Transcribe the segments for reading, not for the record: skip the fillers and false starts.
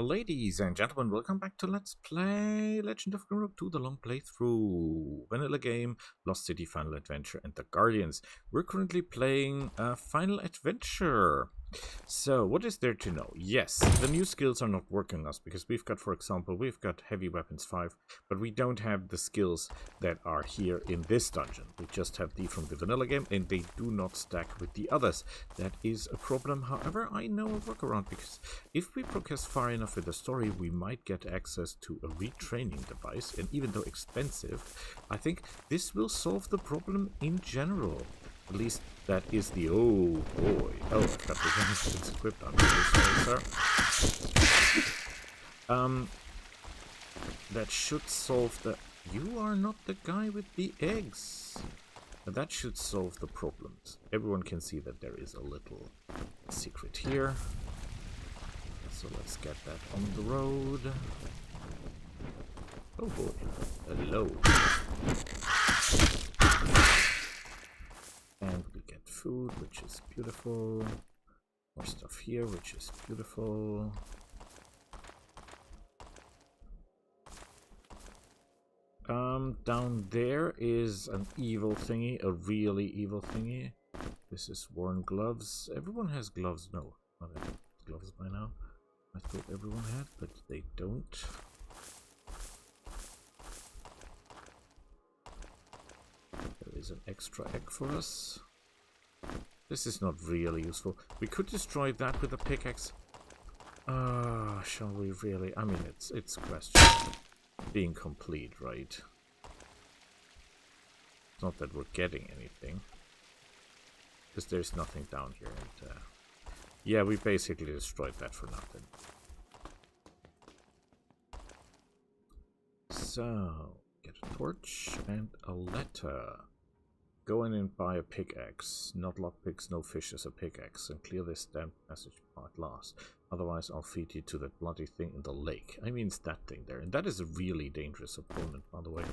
Ladies and gentlemen, welcome back to Let's Play Legend of Grimrock 2, the long playthrough. Vanilla game, Lost City, Final Adventure, and the Guardians. We're currently playing Final Adventure. So, what is there to know? Yes, the new skills are not working on us, because we've got, for example, we've got Heavy Weapons 5, but we don't have the skills that are here in this dungeon. We just have the from the vanilla game, and they do not stack with the others. That is a problem. However, I know a workaround, because if we progress far enough with the story, we might get access to a retraining device, and even though expensive, I think this will solve the problem in general. At least that is the... Oh, boy. Oh, I've got the guns equipped. I'm really sorry, sir. That should solve the... You are not the guy with the eggs. That should solve the problems. Everyone can see that there is a little secret here. So let's get that on the road. Oh, boy. Hello. And we get food, which is beautiful. More stuff here, which is beautiful. Down there is an evil thingy, a really evil thingy. This is worn gloves. Everyone has gloves. No, not everyone has gloves by now. I thought everyone had, but they don't. There is an extra egg for us. This is not really useful. We could destroy that with a pickaxe. Shall we really? I mean, it's questionable. Being complete, right? It's not that we're getting anything. Because there's nothing down here. And, yeah, we basically destroyed that for nothing. So, get a torch and a letter. Go in and buy a pickaxe. Not lockpicks, no fishes, a pickaxe. And clear this damn passage at last. Otherwise, I'll feed you to that bloody thing in the lake. I mean, it's that thing there. And that is a really dangerous opponent, by the way.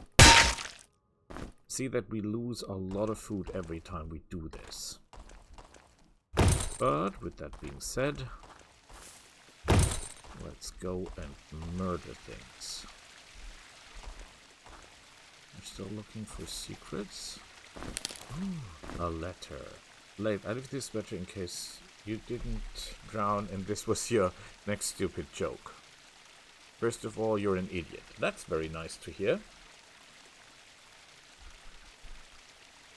See that we lose a lot of food every time we do this. But, with that being said, let's go and murder things. I'm still looking for secrets. A letter. Leif, I left this letter in case you didn't drown and this was your next stupid joke. First of all, you're an idiot. That's very nice to hear.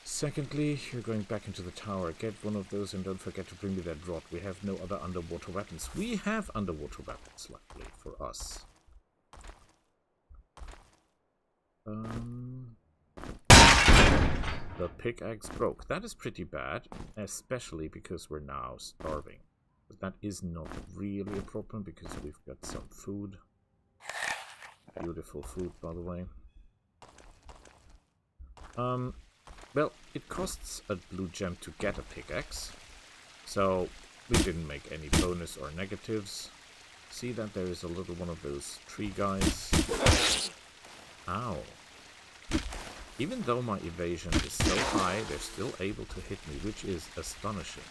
Secondly, you're going back into the tower. Get one of those and don't forget to bring me that rod. We have no other underwater weapons. We have underwater weapons, luckily, for us. The pickaxe broke. That is pretty bad, especially because we're now starving. But that is not really a problem because we've got some food. Beautiful food, by the way. Well, it costs a blue gem to get a pickaxe, so we didn't make any bonus or negatives. See that there is a little one of those tree guys. Ow. Even though my evasion is so high, they're still able to hit me, which is astonishing.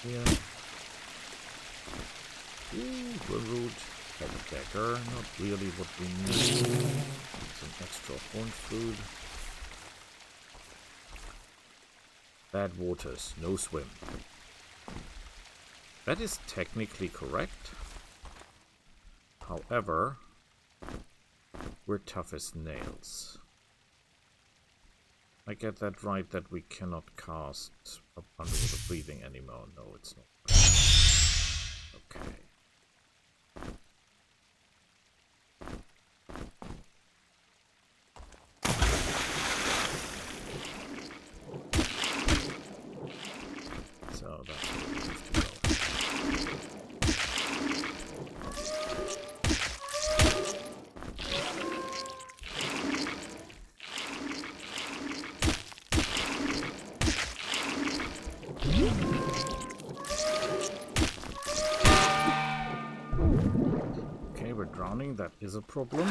Yeah. Ooh, root. Have a dagger. Not really what we need. Some extra horn food. Bad waters, no swim. That is technically correct. However, we're tough as nails. I get that right that we cannot cast underwater breathing anymore. No, it's not. Okay. So that's where we have to go. Okay, we're drowning. That is a problem.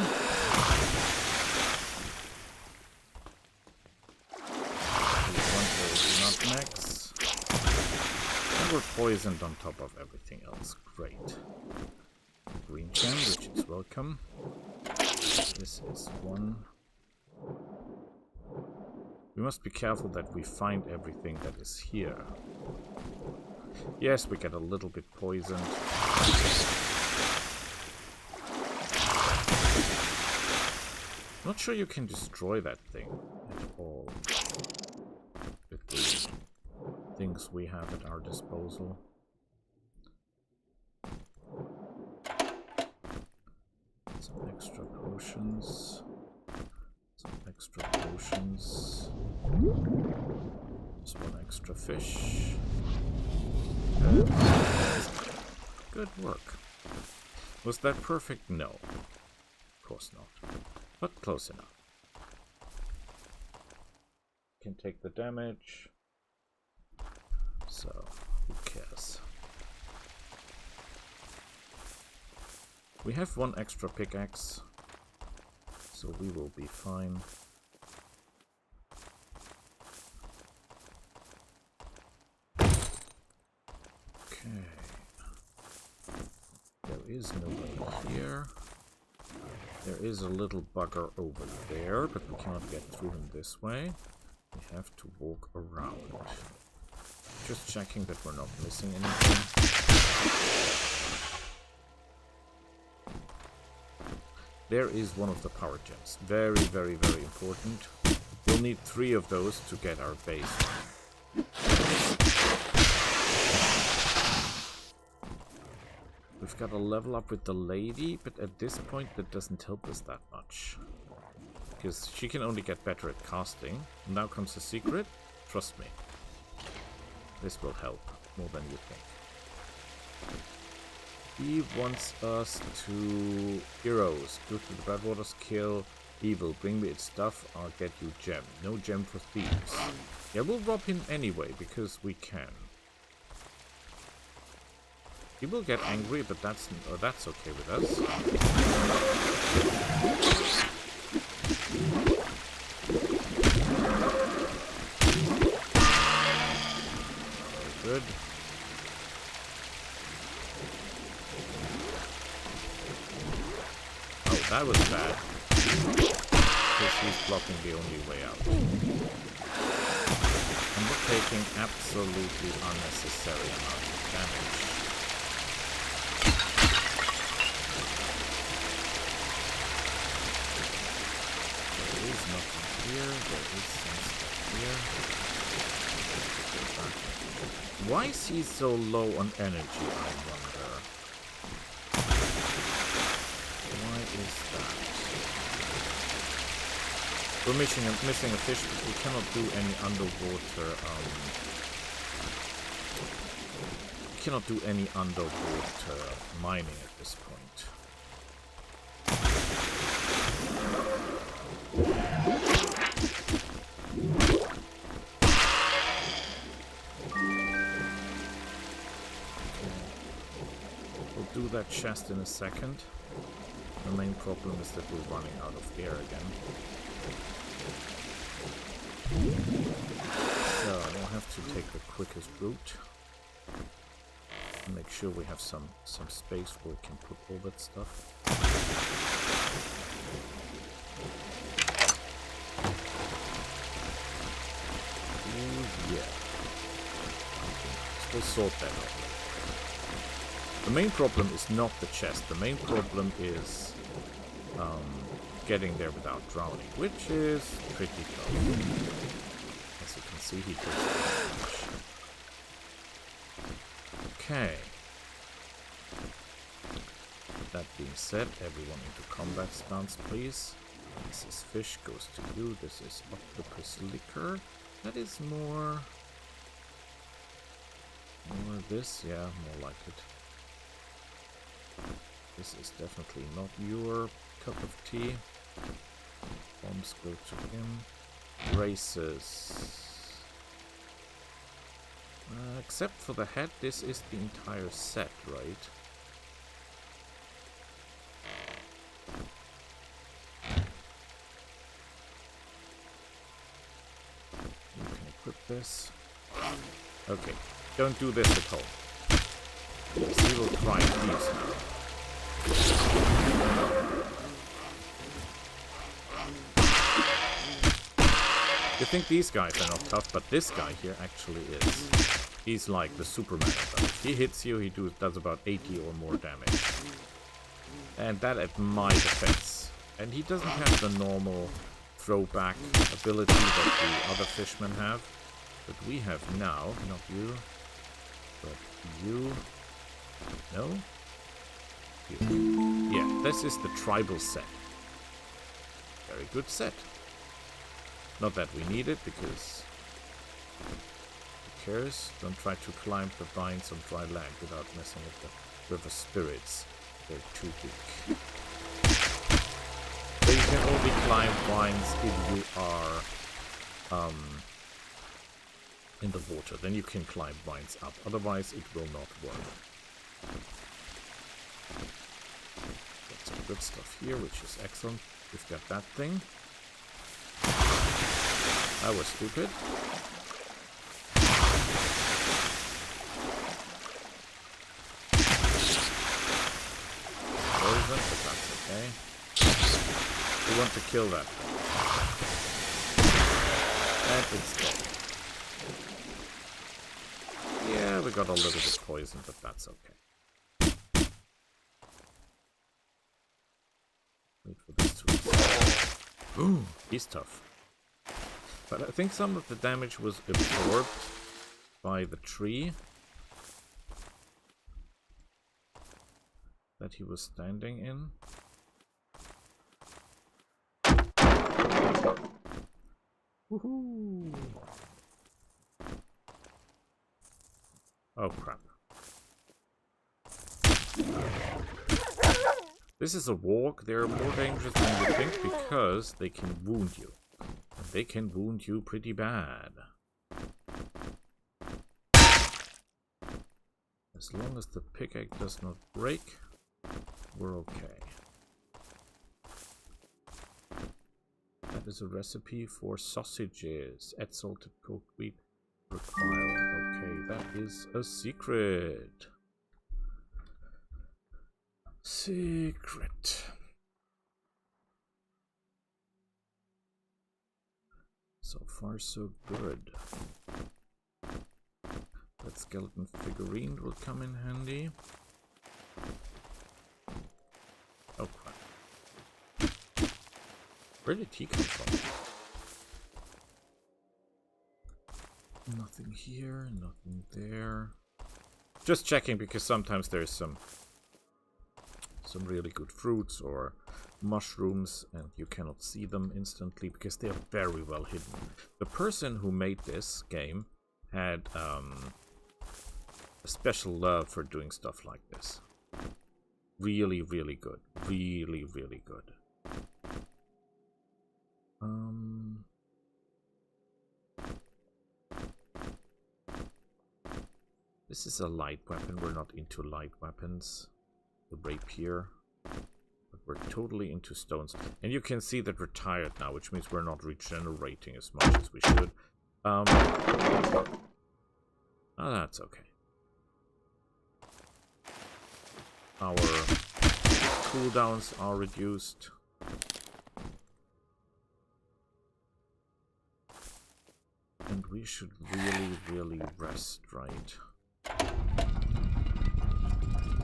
One of those nutmegs. we're poisoned on top of everything else. Great. Green gem, which is welcome. This is one. We must be careful that we find everything that is here. Yes, we get a little bit poisoned. Not sure you can destroy that thing at all with the things we have at our disposal. Some extra potions. Some extra potions. Just one extra fish. Good work. Was that perfect? No. Of course not. But close enough. Can take the damage. So, who cares? We have one extra pickaxe. So we will be fine. Okay. There is nobody here. There is a little bugger over there, but we cannot get through him this way. We have to walk around. Just checking that we're not missing anything. There is one of the power gems. Very, very, very important. We'll need 3 of those to get our base. We've got a level up with the lady, but at this point that doesn't help us that much. Because she can only get better at casting. Now comes the secret. Trust me. This will help more than you think. He wants us to... Heroes. Go to the Badwaters, kill evil. Bring me its stuff, I'll get you gem. No gem for thieves. Yeah, we'll rob him anyway, because we can. He will get angry, but that's okay with us. Very good. Oh, that was bad. Because he's blocking the only way out. And we're taking absolutely unnecessary amounts of damage. Here, there is some stuff here. Why is he so low on energy, I wonder? Why is that? We're missing a fish, but we cannot do any underwater, we cannot do any underwater mining at this point. Do that chest in a second. The main problem is that we're running out of air again. So we'll have to take the quickest route. Make sure we have some space where we can put all that stuff. Ooh, yeah. We'll sort that out. The main problem is not the chest. The main problem is getting there without drowning, which is pretty tough. As you can see, he takes damage. Okay. That being said, everyone into combat stance, please. This is fish, goes to you. This is octopus liquor. That is more this, yeah, more like it. This is definitely not your cup of tea. Bombs go to him. Races. Except for the head, this is the entire set, right? You can equip this. Okay, Don't do this at home. He will try these now. You think these guys are not tough, but this guy here actually is. He's like the Superman of them. If he hits you, he does about 80 or more damage. And that at my defense. And he doesn't have the normal throwback ability that the other fishmen have. But we have now, not you, but you. No? You. Yeah, this is the tribal set. Very good set. Not that we need it, because who cares? Don't try to climb the vines on dry land without messing with the river spirits. They're too weak. So you can only climb vines if you are in the water. Then you can climb vines up. Otherwise, it will not work. Got some good stuff here, which is excellent. We've got that thing. That was stupid. Poison, but that's okay. We want to kill that thing. And it's dead. Yeah, we got a little bit poison, but that's okay. Wait for this to... Ooh, he's tough. But I think some of the damage was absorbed by the tree that he was standing in. Woohoo! Oh crap. This is a walk. They're more dangerous than you think because they can wound you. And they can wound you pretty bad. As long as the pickaxe does not break, we're okay. That is a recipe for sausages. Add salted cooked wheat required. Okay, that is a secret. Secret. So far, so good. That skeleton figurine will come in handy. Oh crap. Where did he come from? Nothing here, nothing there. Just checking because sometimes there's some really good fruits or mushrooms and you cannot see them instantly because they are very well hidden. The person who made this game had a special love for doing stuff like this. Really, really good. Really, really good. This is a light weapon. We're not into light weapons. The rapier. But we're totally into stones. And you can see that we're tired now, which means we're not regenerating as much as we should. Oh, that's okay. Our cooldowns are reduced. And we should really, really rest, right?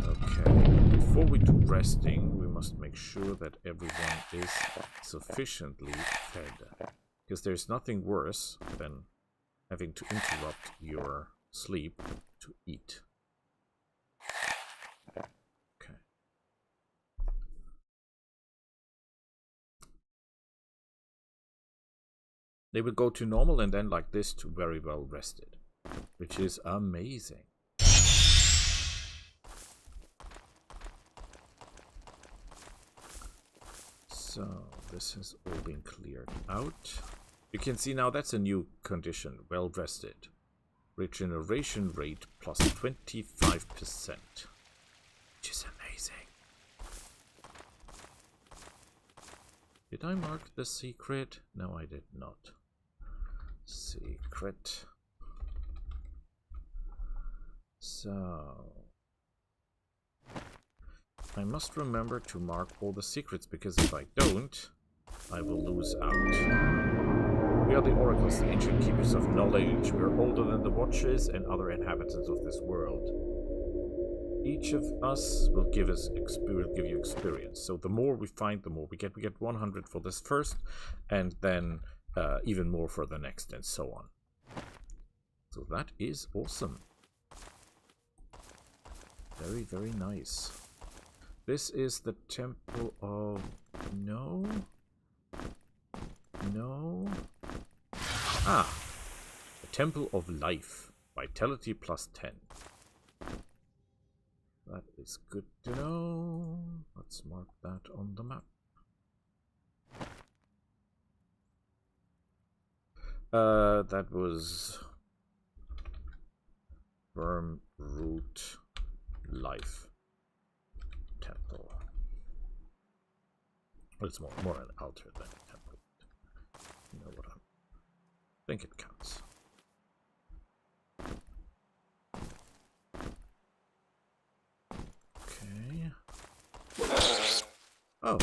Okay. Before we do resting, we must make sure that everyone is sufficiently fed. Because there's nothing worse than having to interrupt your sleep to eat. Okay. They will go to normal and then like this to very well rested, which is amazing. So this has all been cleared out. You can see now that's a new condition, well rested. Regeneration rate plus 25%, which is amazing. Did I mark the secret? No, I did not. Secret. So... I must remember to mark all the secrets, because if I don't, I will lose out. We are the oracles, the ancient keepers of knowledge. We are older than the watchers and other inhabitants of this world. Each of us will give you experience. So the more we find, the more we get. We get 100 for this first, and then even more for the next, and so on. So that is awesome. Very, very nice. This is the temple of... No? No? Ah! The temple of life. Vitality plus 10. That is good to know. Let's mark that on the map. That was... Wormroot Life Temple. Well, it's more an altar than a temple. You know what I think it counts. Okay. Oh.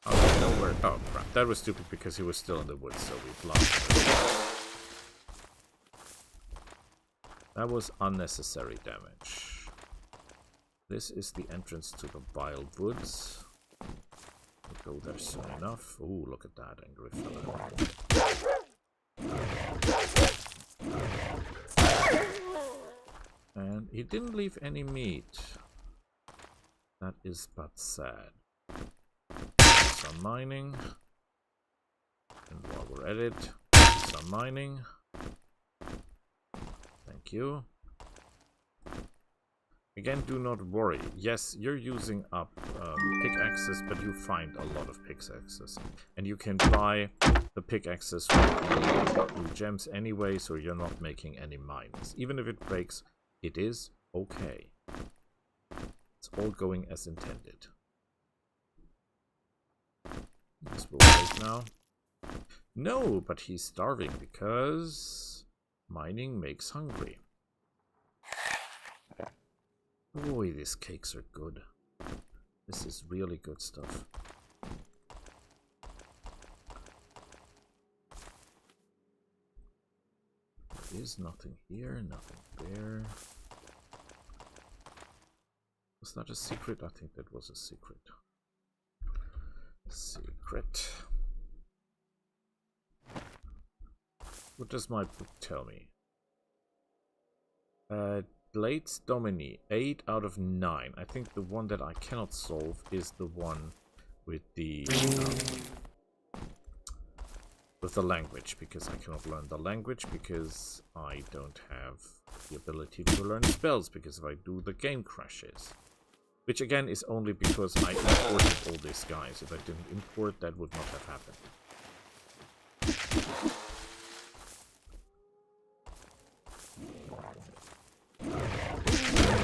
Oh, nowhere. Oh, crap. That was stupid because he was still in the woods, so we blocked it. That was unnecessary damage. This is the entrance to the Wild Woods. We'll go there soon enough. Ooh, look at that angry fella. And he didn't leave any meat. That is but sad. Some mining. And while we're at it, some mining. Thank you. Again, do not worry. Yes, you're using up pickaxes, but you find a lot of pickaxes. And you can buy the pickaxes with gems anyway, so you're not making any mines. Even if it breaks, it is okay. It's all going as intended. This will wait now. No, but he's starving because mining makes hungry. Boy, these cakes are good. This is really good stuff. There is nothing here, nothing there. Was that a secret? I think that was a secret. Secret. What does my book tell me? Blades Domini, 8 out of 9. I think the one that I cannot solve is the one with the language, because I cannot learn the language because I don't have the ability to learn spells, because if I do, the game crashes. Which again is only because I imported all these guys. If I didn't import, that would not have happened.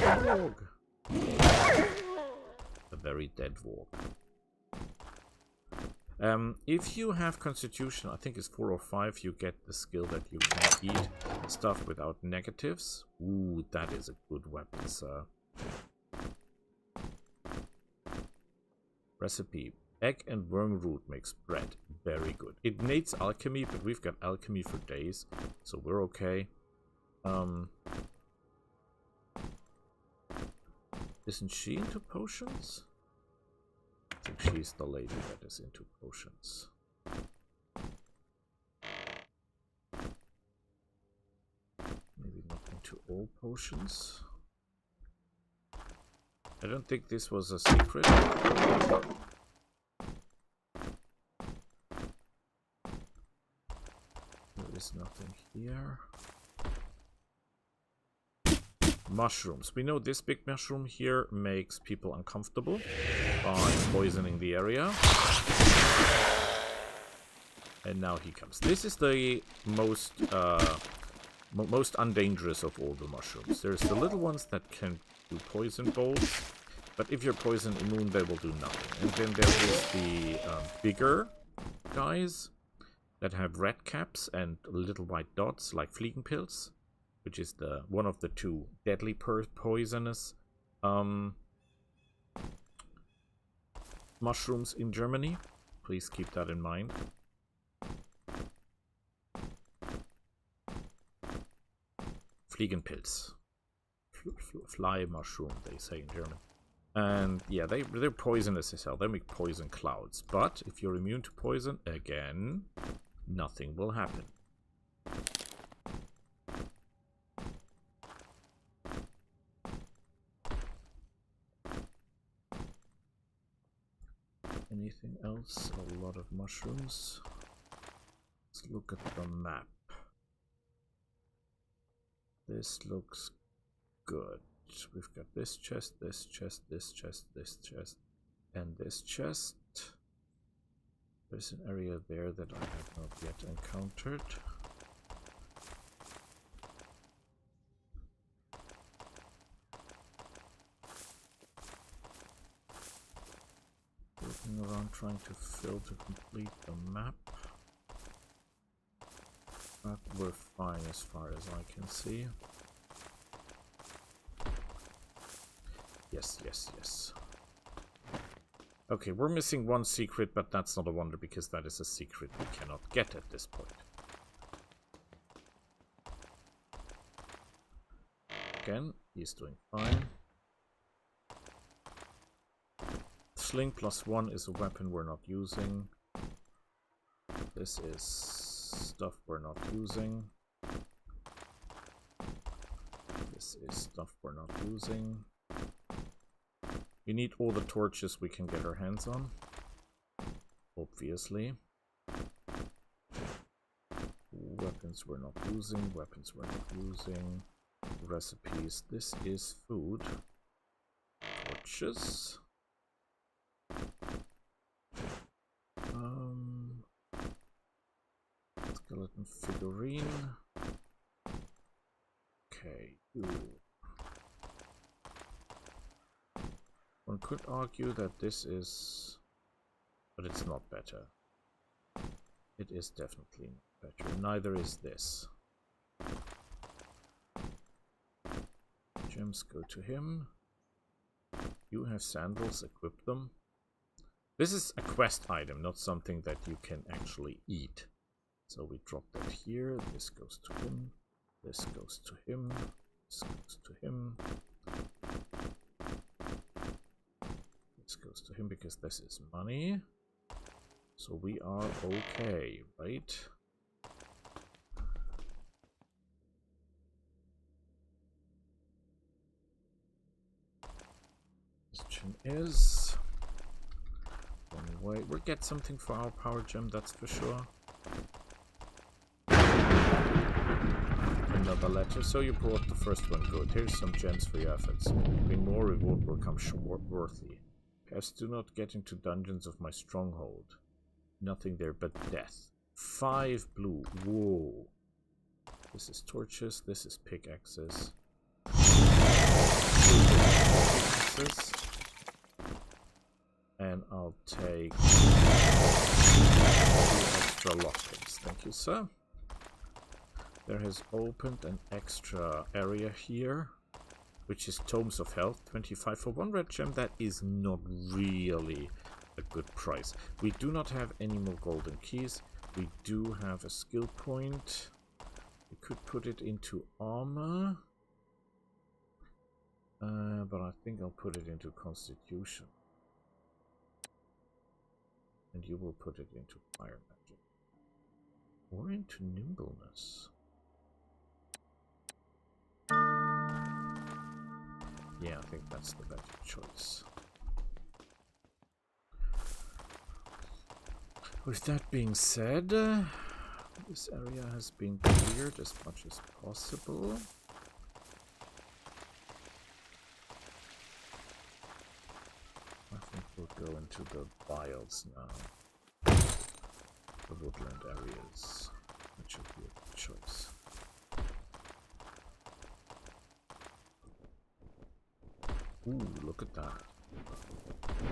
Warg. A very dead warg. If you have Constitution, I think it's 4 or 5, you get the skill that you can eat stuff without negatives. Ooh, that is a good weapon, sir. Recipe. Egg and worm root makes bread. Very good. It needs alchemy, but we've got alchemy for days, so we're okay. Isn't she into potions? I think she's the lady that is into potions. Maybe not into all potions. I don't think this was a secret. There is nothing here. Mushrooms. We know this big mushroom here makes people uncomfortable by poisoning the area. And now he comes. This is the most undangerous of all the mushrooms. There's the little ones that can do poison bolts, but if you're poison immune, they will do nothing. And then there is the bigger guys that have red caps and little white dots like Fliegenpilz, which is the one of the two deadly poisonous mushrooms in Germany. Please keep that in mind. Fliegenpilz. Fly mushroom, they say in German. And yeah, they're poisonous as hell. They make poison clouds. But if you're immune to poison, again, nothing will happen. Anything else? A lot of mushrooms. Let's look at the map. This looks good. We've got this chest, this chest, this chest, this chest, and this chest. There's an area there that I have not yet encountered. Looking around trying to fill to complete the map. But we're fine as far as I can see. Yes, yes, yes. Okay, we're missing one secret, but that's not a wonder because that is a secret we cannot get at this point. Again, he's doing fine. Sling +1 is a weapon we're not using. This is stuff we're not using. This is stuff we're not using. We need all the torches we can get our hands on. Obviously. Weapons we're not using. Weapons we're not using. Recipes. This is food. Torches. Skeleton figurine. Okay. Ooh. One could argue that this is... but it's not better. It is definitely not better. Neither is this. Gems go to him. You have sandals, equip them. This is a quest item, not something that you can actually eat. So we drop that here. This goes to him. This goes to him. This goes to him. This goes to him because this is money. So we are okay, right? Question is... anyway, we'll get something for our power gem, that's for sure. Another letter. So you brought the first one. Good. Here's some gems for your efforts. Bring more, reward will come worthy. Perhaps do not get into dungeons of my stronghold. Nothing there but death. 5 blue. Whoa. This is torches. This is pickaxes. And I'll take 2 extra lockpicks. Thank you, sir. There has opened an extra area here, which is Tomes of Health. 25 for 1 red gem. That is not really a good price. We do not have any more golden keys. We do have a skill point. We could put it into armor. But I think I'll put it into constitution. And you will put it into fire magic. Or into nimbleness. Yeah, I think that's the better choice. With that being said, this area has been cleared as much as possible. I think we'll go into the wilds now. The woodland areas. That should be a good choice. Ooh, look at that.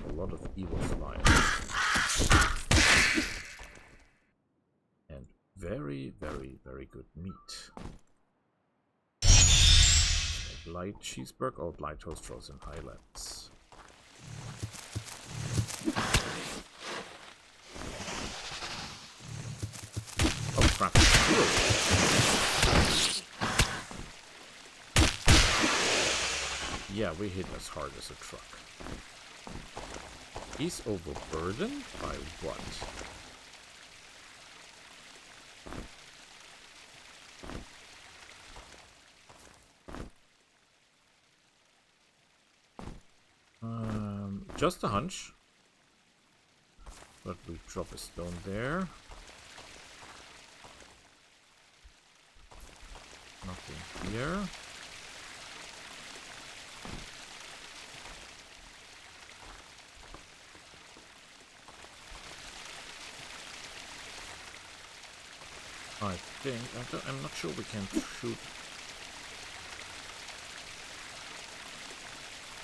A lot of evil flyers. And very, very, very good meat. light cheeseburger or light toast rolls and highlights. Oh crap! Yeah, we hit as hard as a truck. He's overburdened by what? Just a hunch. But we drop a stone there. Nothing here. I think I'm not sure we can shoot.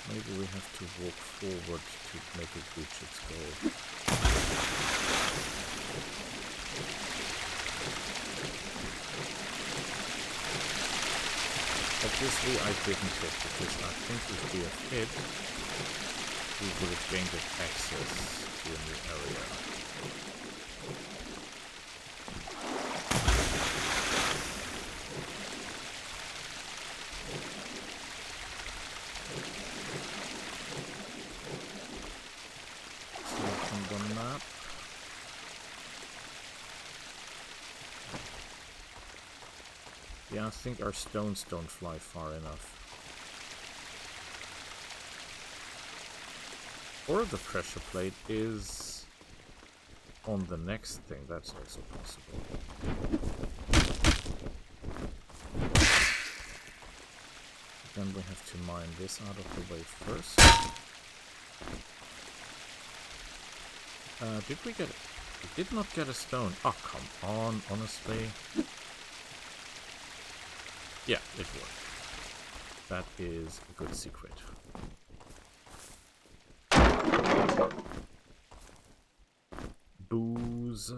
Maybe we have to walk forward to make it reach its goal. Obviously I didn't hit, because I think if we had hit, we would have gained access to a new area. Yeah, I think our stones don't fly far enough. Or the pressure plate is on the next thing, that's also possible. Then we have to mine this out of the way first. Did we get... We did not get a stone. Oh, come on, honestly. Yeah, it worked. That is a good secret. Booze.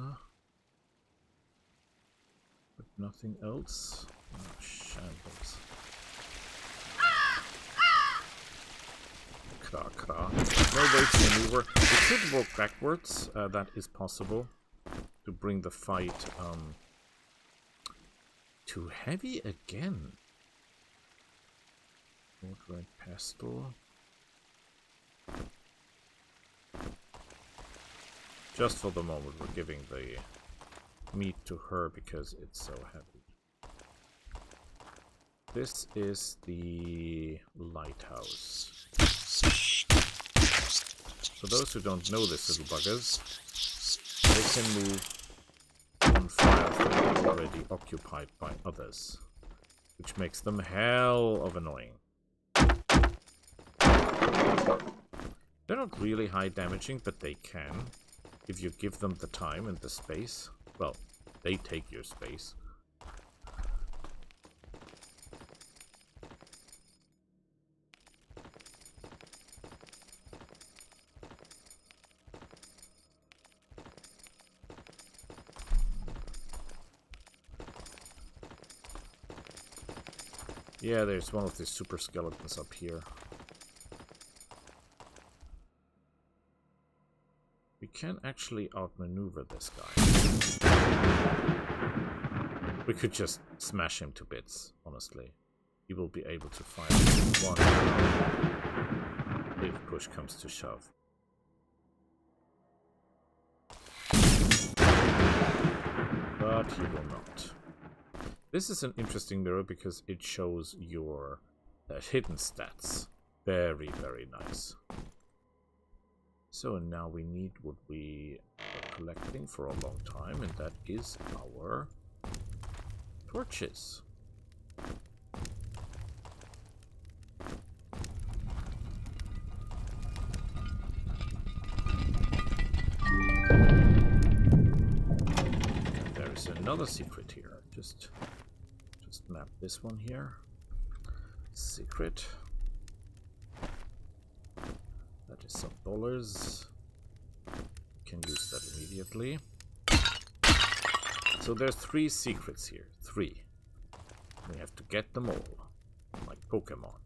But nothing else. Oh, shambles. Kra kra. No way to maneuver. We could walk backwards. That is possible. To bring the fight too heavy again. Old red pestle. Just for the moment, we're giving the meat to her because it's so heavy. This is the lighthouse. For those who don't know this, little buggers, they can move on files that are already occupied by others, which makes them hell of annoying. They're not really high damaging, but they can, if you give them the time and the space. Well, they take your space. Yeah, there's one of these super skeletons up here. We can actually outmaneuver this guy. We could just smash him to bits, honestly. He will be able to fight one if push comes to shove. But he will not. This is an interesting mirror because it shows your hidden stats. Very, very nice. So now we need what we are collecting for a long time, and that is our torches. And there is another secret here. Just map this one here. Secret. That is some dollars. Can use that immediately. So there's 3 secrets here. 3. We have to get them all. Like Pokemon.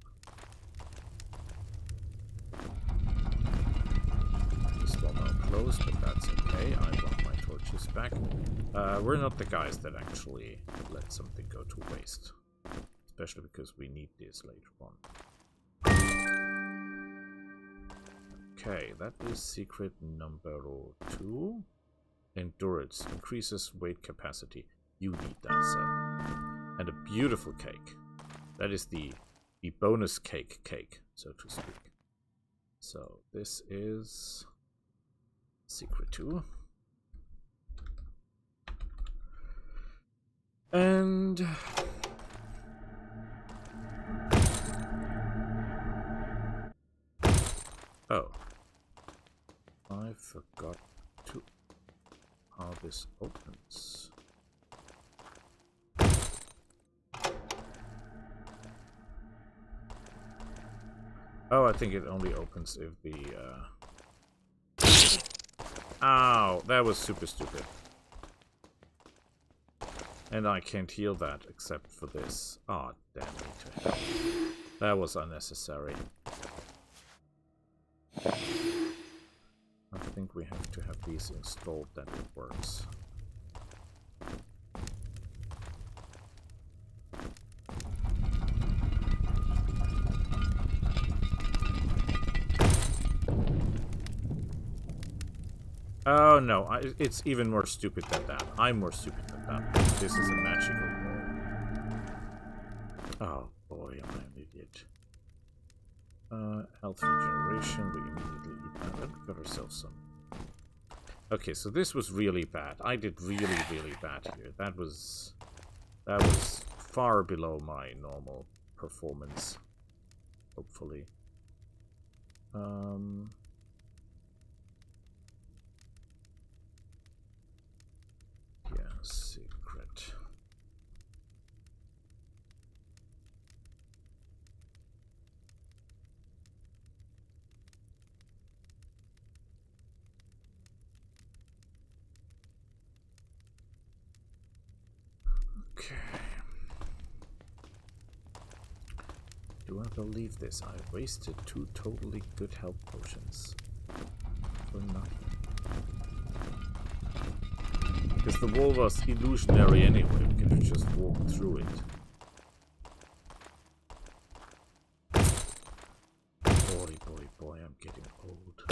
This one now closed, but that's okay. I want my torches back. We're not the guys that actually let something go to waste. Especially because we need this later on. Okay, that is secret number 2. Endurance increases weight capacity. You need that, sir. And a beautiful cake. That is the bonus cake, so to speak. So this is secret 2. And oh, I forgot to how this opens. Oh, I think it only opens if the ow, that was super stupid. And I can't heal that except for this. Oh, damn it to hell. That was unnecessary. I think we have to have these installed, then it works. Oh no, it's even more stupid than that. I'm more stupid than that. This is a magical wall. Oh boy, am I an idiot. Health regeneration, we immediately eat that, and we got ourselves some. Okay, so this was really bad. I did really, really bad here. That was far below my normal performance. Hopefully. Yeah, secret. Okay. Do I believe this? I wasted 2 totally good health potions. For nothing. Because the wall was illusionary anyway, we could have just walked through it. Boy, I'm getting old.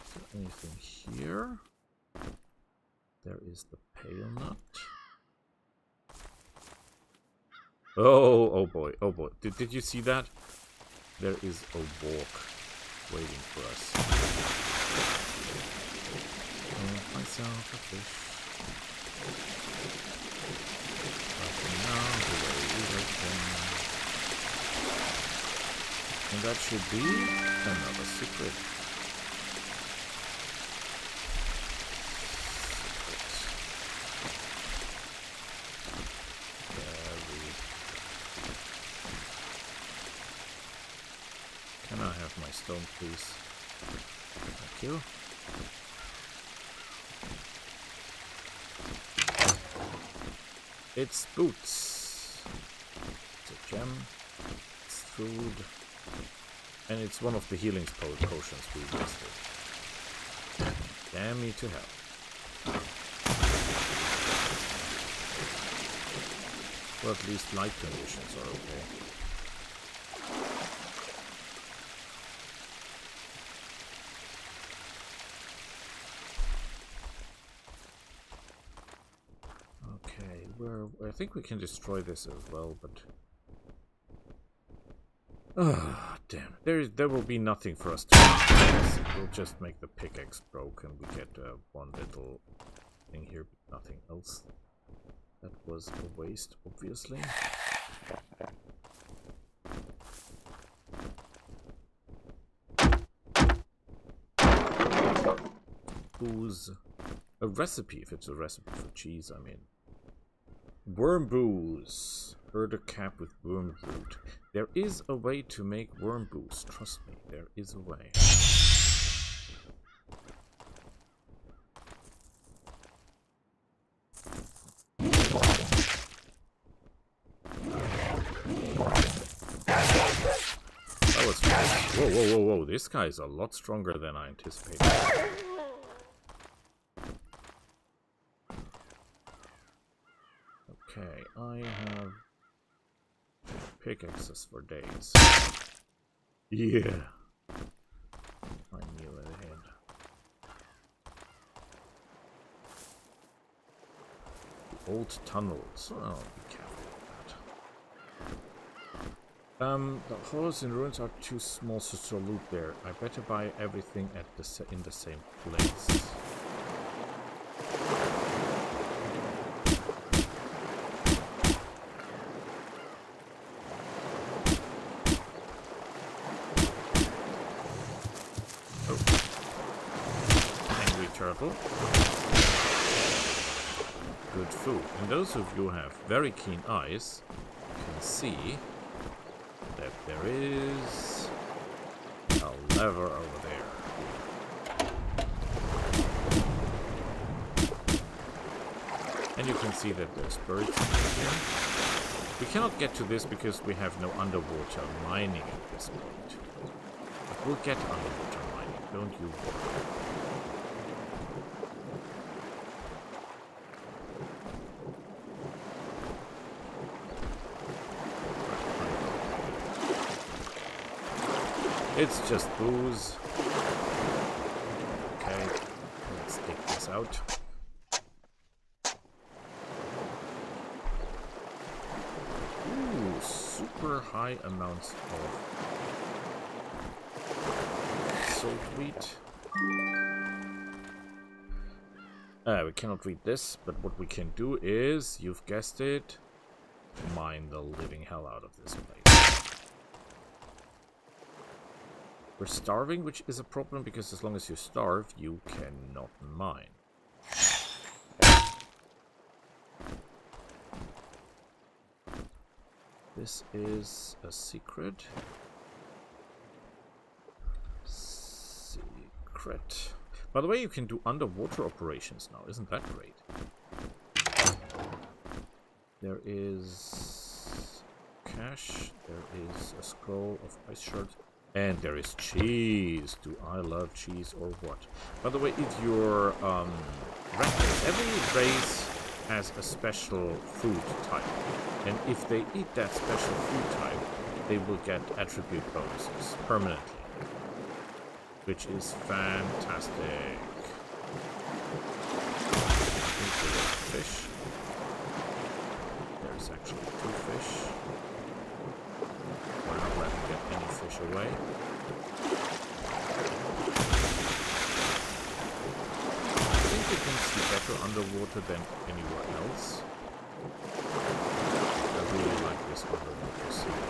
Is there anything here? There is the pale nut. Oh boy. Did you see that? There is a walk waiting for us. Myself a fish. Now the way we like them. And that should be another secret. Can I have my stone, please? Thank you. It's boots. It's a gem. It's food. And it's one of the healing potions we wasted. Damn me to hell. Well, at least light conditions are okay. I think we can destroy this as well, but oh damn! There will be nothing for us to do. We'll just make the pickaxe broken. We get one little thing here, but nothing else. That was a waste, obviously. Who's a recipe? If it's a recipe for cheese, I mean. Worm booze. Herder cap with worm root. There is a way to make worm boost. Trust me, there is a way. That was fast. Whoa, whoa, whoa, whoa. This guy is a lot stronger than I anticipated. Okay, I have pickaxes for days. Yeah. I knew it ahead. The old tunnels. Oh, be careful with that. The hollows in ruins are too small to loot there. I better buy everything at in the same place. Good food. And those of you who have very keen eyes can see that there is a lever over there. And you can see that there's birds in here. We cannot get to this because we have no underwater mining at this point. But we'll get underwater mining, don't you worry. It's just booze. Okay, let's take this out. Ooh, super high amounts of salt wheat. We cannot read this, but what we can do is, you've guessed it, mine the living hell out of this place. We're starving, which is a problem because as long as you starve, you cannot mine. This is a secret. Secret. By the way, you can do underwater operations now. Isn't that great? There is cash. There is a scroll of ice shards. And there is cheese. Do I love cheese or what? By the way, if you're every race has a special food type. And if they eat that special food type, they will get attribute bonuses permanently. Which is fantastic. I think there's fish. There's actually 2 fish. We're not letting get any fish away. I think you can see better underwater than anywhere else. I really like this underwater scene.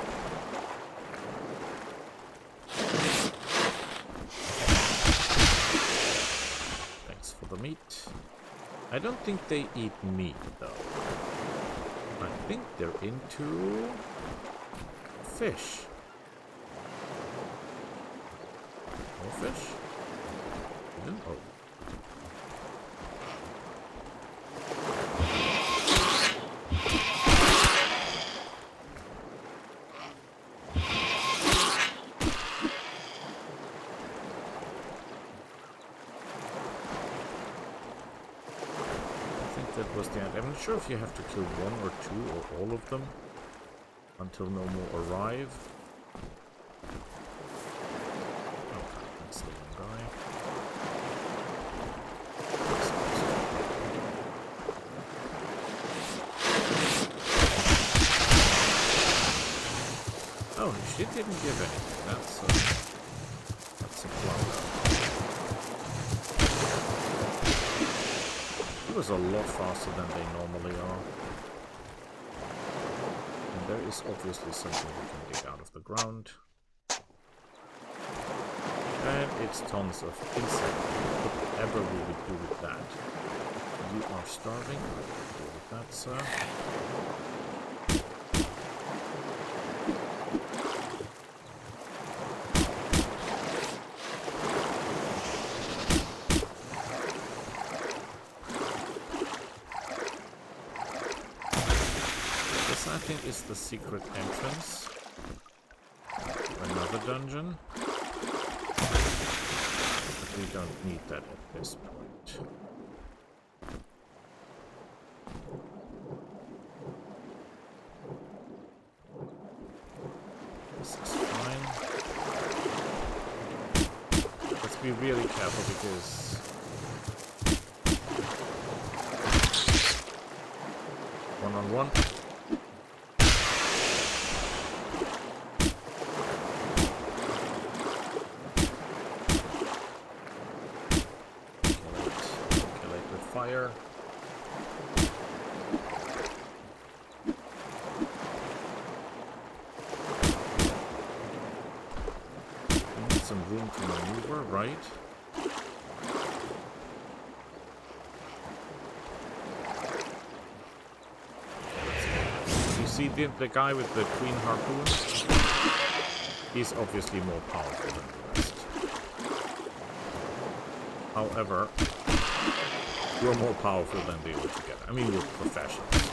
Thanks for the meat. I don't think they eat meat though. I think they're into fish. More fish? Oh. I think that was the end. I'm not sure if you have to kill 1 or 2 or all of them until no more arrive. Okay, that's the one guy. Oh, she didn't give anything. That's a flounder. He was a lot faster than they normally are. There is obviously something we can dig out of the ground. And it's tons of insects. Whatever we would do with that. You are starving. What do with that, sir? is the secret entrance. Another dungeon. But we don't need that at this point. This is fine. Let's be really careful because one-on-one. Kill it with fire. Need some room to maneuver, right? See the guy with the green harpoon? He's obviously more powerful than the rest. However, we're more powerful than they all together. I mean, we're professionals.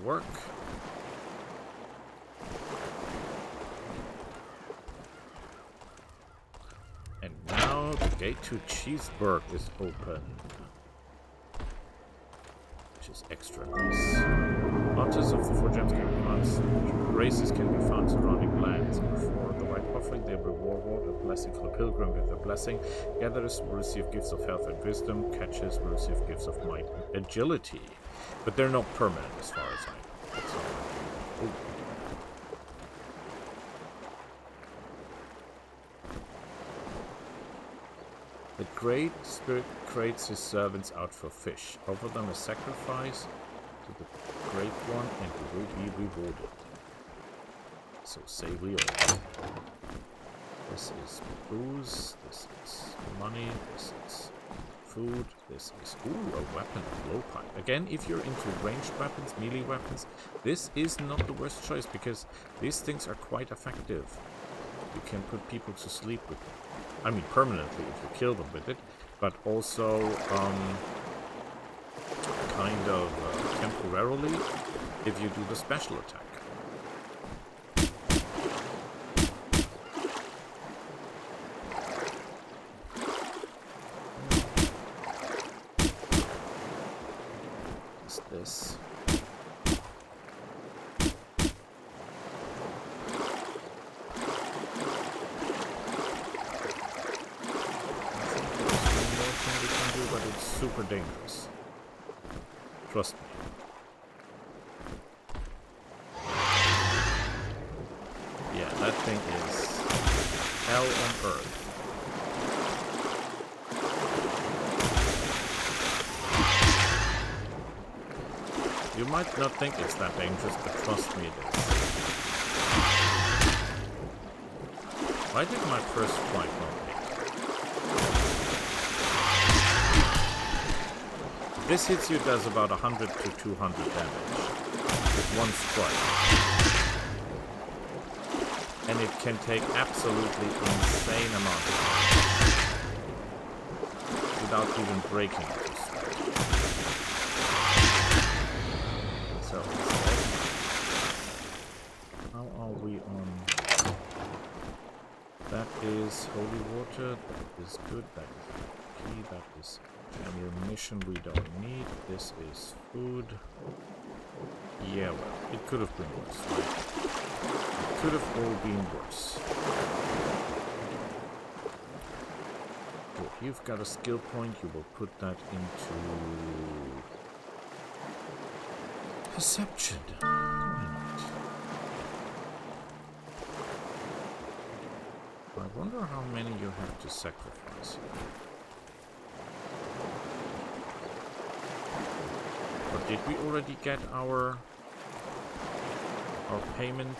Work. And now the gate to Cheeseburg is open, which is extra nice. Altars of the four gems can be found. Races can be found surrounding lands. For the white offering, they reward a blessing for the pilgrim with a blessing. Gatherers will receive gifts of health and wisdom. Catchers will receive gifts of might and agility. But they're not permanent as far as I know. Ooh. The Great Spirit creates his servants out for fish. Offer them a sacrifice to the Great One and you will be rewarded. So say we all. This is booze, this is money, this is food, this is, ooh, a weapon, a blowpipe. Again, if you're into ranged weapons, melee weapons, this is not the worst choice because these things are quite effective. You can put people to sleep with them. I mean, permanently if you kill them with it, but also kind of temporarily if you do the special attack. This. But it's super dangerous. Trust me. Yeah, that thing is hell on earth. You might not think it's that dangerous, but trust me it is. Why did my first flight not hit? This hits you does about 100 to 200 damage with one strike. And it can take absolutely insane amount of damage without even breaking it. So, how are we on? That is holy water, that is good, that is key, that is ammunition we don't need, this is food. Yeah, well, it could have been worse, right? It could have all been worse. Good, you've got a skill point, you will put that into perception. Right. I wonder how many you have to sacrifice here. Or did we already get our payment?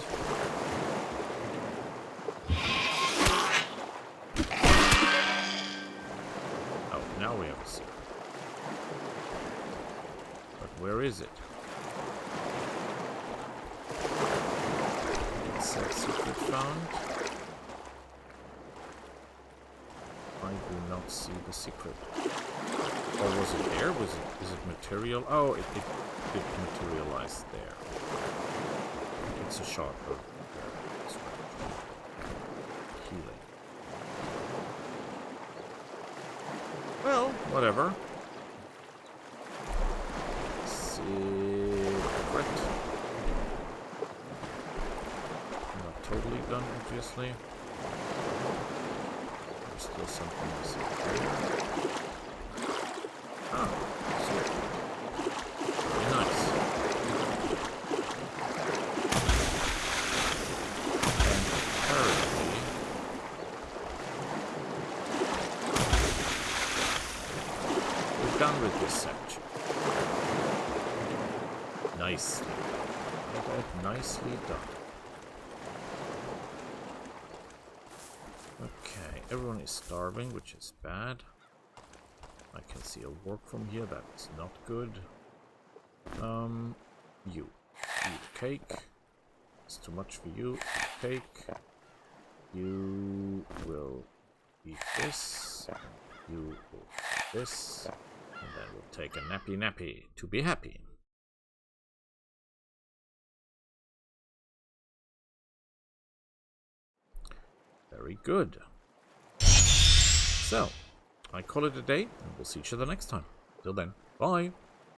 now we have a secret. But where is it? It said secret found. I do not see the secret. Or was it there? Is it material? Oh, it materialized there. It's a shot of healing. Well, whatever. Secret. Not totally done, obviously. There's still something missing here. Ah, sweet. Very nice. And apparently, we're done with this section. Nicely done. Nicely done. Okay, everyone is starving, which is bad. I can see a work from here, that's not good. You. Eat a cake. It's too much for you. Eat a cake. You will eat this. You will eat this. And then we'll take a nappy to be happy. Very good. So, I call it a day, and we'll see each other next time. Till then, bye!